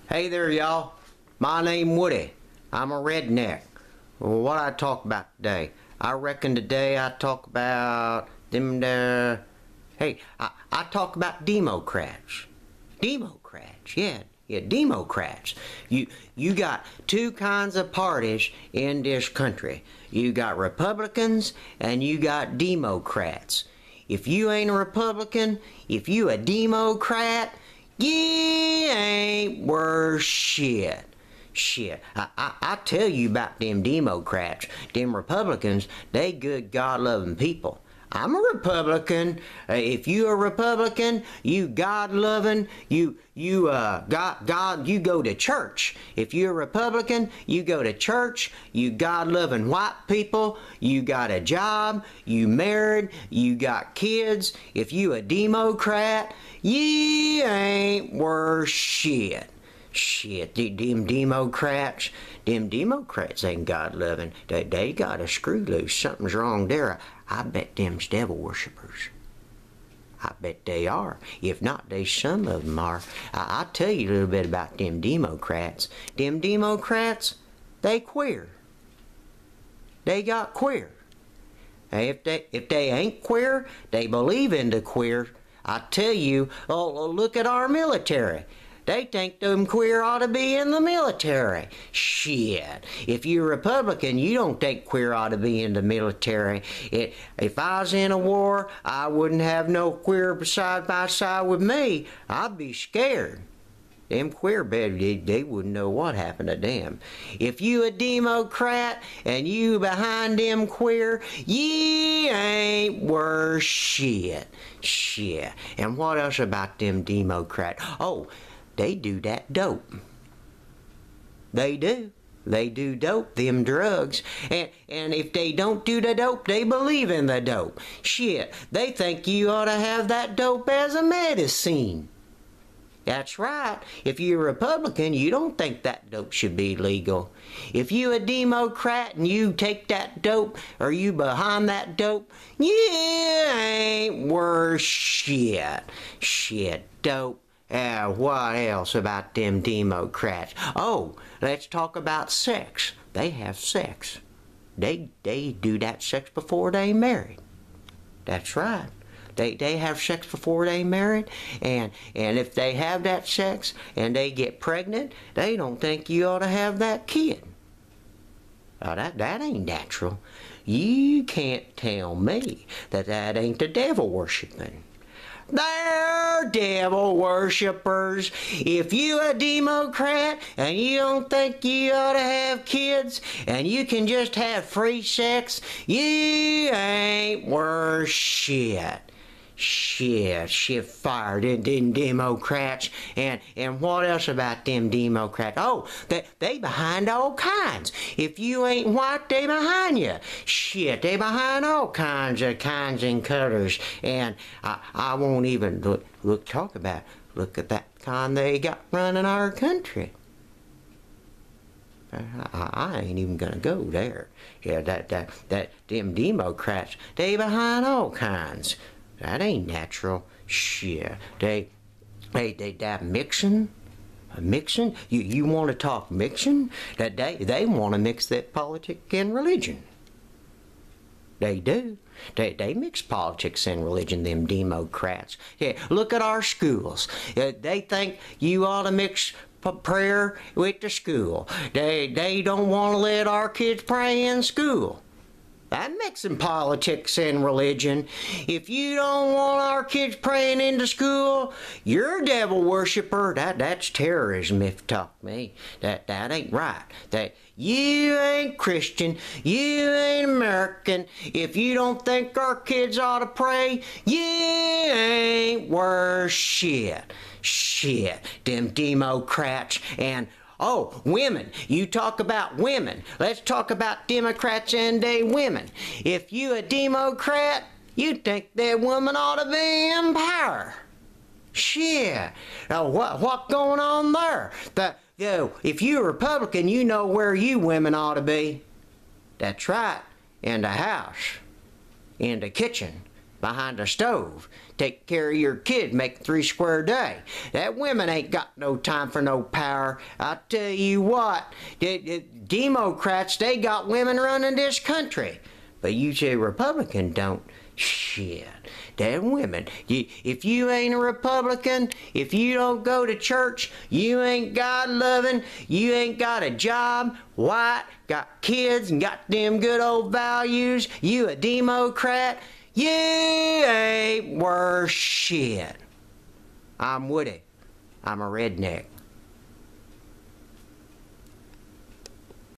Hey there, y'all. My name Woody. I'm a redneck. Well, what I talk about today? I reckon today I talk about them there. Hey, I talk about Democrats. Democrats, yeah, Democrats. You got two kinds of parties in this country. You got Republicans and you got Democrats. If you ain't a Republican, if you a Democrat, you ain't worth shit. Shit, I tell you about them Democrats. Them Republicans, they good God-loving people. I'm a Republican. If you a Republican, you God-loving, you go to church. If you're a Republican, you go to church, you God-loving white people, you got a job, you married, you got kids. If you a Democrat, you ain't worth shit. Shit, them Democrats ain't God-loving. They got a screw loose. Something's wrong there. I bet them's devil worshippers. I bet they are. If not, some of them are. I'll tell you a little bit about them Democrats. Them Democrats, they queer. They got queer. If they ain't queer, they believe in the queer. I tell you, look at our military. They think them queer ought to be in the military. Shit. If you're a Republican, you don't think queer ought to be in the military. If I was in a war, I wouldn't have no queer side by side with me. I'd be scared. Them queer babies, they wouldn't know what happened to them. If you a Democrat and you behind them queer, you ain't worth shit. Shit. And what else about them Democrats? Oh, they do that dope. They do. They do dope, them drugs. And if they don't do the dope, they believe in the dope. Shit, they think you ought to have that dope as a medicine. That's right. If you're a Republican, you don't think that dope should be legal. If you a Democrat and you take that dope, or you behind that dope, you ain't worth shit. Shit, dope. What else about them Democrats? Oh, let's talk about sex. They have sex. They do that sex before they married. That's right. They have sex before they married, and if they have that sex and they get pregnant, they don't think you ought to have that kid. Now that ain't natural. You can't tell me that ain't the devil worshiping. They're devil worshippers. If you a Democrat and you don't think you ought to have kids and you can just have free sex, you ain't worth shit. Shit fired them Democrats. And what else about them Democrats? Oh, they behind all kinds. If you ain't white, they behind you. Shit, they behind all kinds and colors. And I won't even look at that kind they got running our country. I ain't even gonna go there. Yeah, them Democrats, they behind all kinds. That ain't natural. Shit. They mixing? Mixing? You want to talk mixing? That they want to mix that politics and religion. They do. They mix politics and religion, them Democrats. Yeah, look at our schools. They think you ought to mix prayer with the school. They don't want to let our kids pray in school. That mixing politics and religion. If you don't want our kids praying into school, you're a devil worshiper. That's terrorism, if you talk to me. That ain't right. That you ain't Christian. You ain't American. If you don't think our kids ought to pray, you ain't worth shit. Shit, them Democrats. And oh, women. You talk about women. Let's talk about Democrats and they women. If you a Democrat, you think that woman ought to be in power. Shit. Now, what going on there? If you're a Republican, you know where you women ought to be. That's right. In the house. In the kitchen. behind a stove, take care of your kid, make 3 square a day. That women ain't got no time for no power. I tell you what, the Democrats, they got women running this country. But you say Republican don't. Shit, them women. If you ain't a Republican, if you don't go to church, you ain't God-loving, you ain't got a job, white, got kids, and got them good old values, you a Democrat, you ain't worth shit. I'm Woody. I'm a redneck.